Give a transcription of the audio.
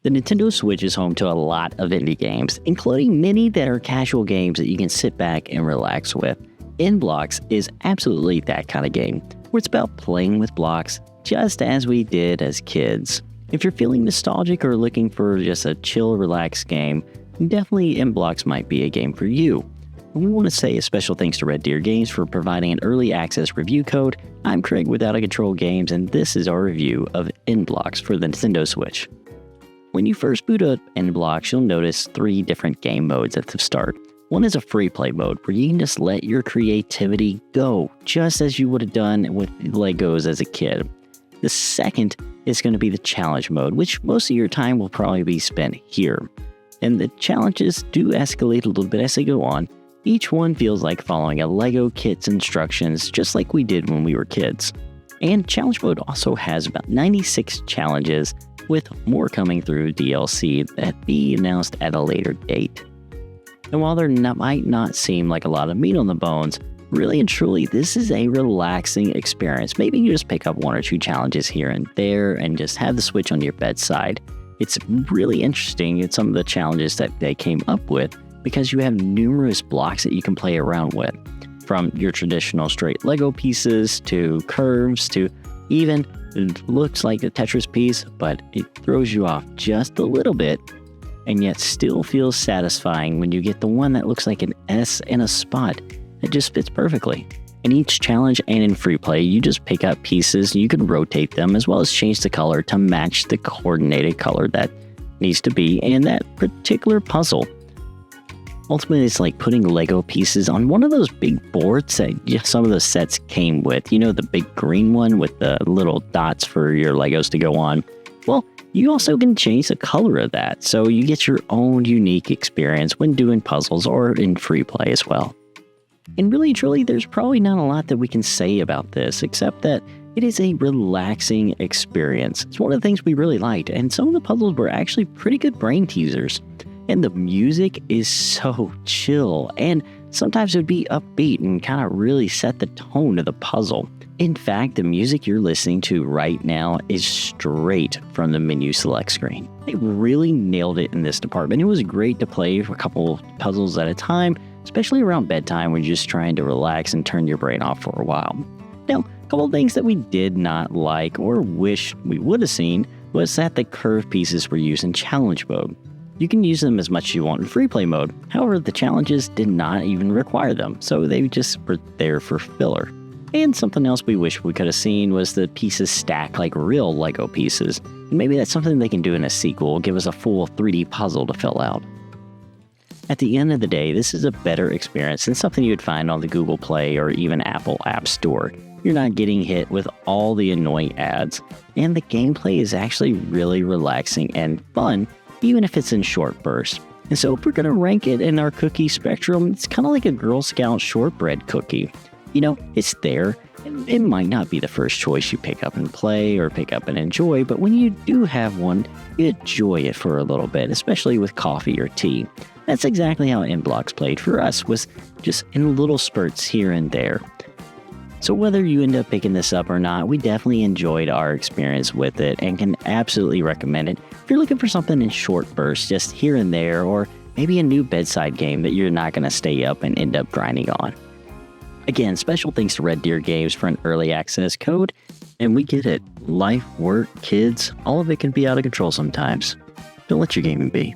The Nintendo Switch is home to a lot of indie games, including many that are casual games that you can sit back and relax with. nBlocks is absolutely that kind of game, where it's about playing with blocks just as we did as kids. If you're feeling nostalgic or looking for just a chill, relaxed game, definitely nBlocks might be a game for you. We want to say a special thanks to Red Deer Games for providing an early access review code. I'm Craig with Out of Control Games, and this is our review of nBlocks for the Nintendo Switch. When you first boot up nBlocks, you'll notice 3 different game modes at the start. One is a free play mode, where you can just let your creativity go, just as you would have done with Legos as a kid. The second is going to be the challenge mode, which most of your time will probably be spent here. And the challenges do escalate a little bit as they go on. Each one feels like following a Lego kit's instructions, just like we did when we were kids. And challenge mode also has about 96 challenges, with more coming through DLC that be announced at a later date. And while there might not seem like a lot of meat on the bones, really and truly, this is a relaxing experience. Maybe you just pick up 1 or 2 challenges here and there and just have the Switch on your bedside. It's really interesting in some of the challenges that they came up with, because you have numerous blocks that you can play around with. From your traditional straight Lego pieces to curves to even it looks like a Tetris piece, but it throws you off just a little bit, and yet still feels satisfying when you get the one that looks like an S in a spot. It just fits perfectly. In each challenge and in free play, you just pick up pieces and you can rotate them, as well as change the color to match the coordinated color that needs to be in that particular puzzle. Ultimately, it's like putting Lego pieces on one of those big boards that some of the sets came with. You know, the big green one with the little dots for your Legos to go on. Well, you also can change the color of that, so you get your own unique experience when doing puzzles or in free play as well. And really, truly, there's probably not a lot that we can say about this, except that it is a relaxing experience. It's one of the things we really liked, and some of the puzzles were actually pretty good brain teasers. And the music is so chill, and sometimes it would be upbeat and kind of really set the tone of the puzzle. In fact, the music you're listening to right now is straight from the menu select screen. They really nailed it in this department. It was great to play for a couple puzzles at a time, especially around bedtime when you're just trying to relax and turn your brain off for a while. Now, a couple of things that we did not like or wish we would have seen was that the curved pieces were used in challenge mode. You can use them as much as you want in free play mode. However, the challenges did not even require them, so they just were there for filler. And something else we wish we could have seen was the pieces stack like real Lego pieces. And maybe that's something they can do in a sequel, give us a full 3D puzzle to fill out. At the end of the day, this is a better experience than something you would find on the Google Play or even Apple App Store. You're not getting hit with all the annoying ads, and the gameplay is actually really relaxing and fun, even if it's in short bursts. And so if we're going to rank it in our cookie spectrum, it's kind of like a Girl Scout shortbread cookie. You know, it's there, and it might not be the first choice you pick up and play or pick up and enjoy, but when you do have one, you enjoy it for a little bit, especially with coffee or tea. That's exactly how nBlocks played for us, was just in little spurts here and there. So whether you end up picking this up or not, we definitely enjoyed our experience with it and can absolutely recommend it if you're looking for something in short bursts, just here and there, or maybe a new bedside game that you're not going to stay up and end up grinding on. Again, special thanks to Red Deer Games for an early access code, and we get it. Life, work, kids, all of it can be out of control sometimes. Don't let your gaming be.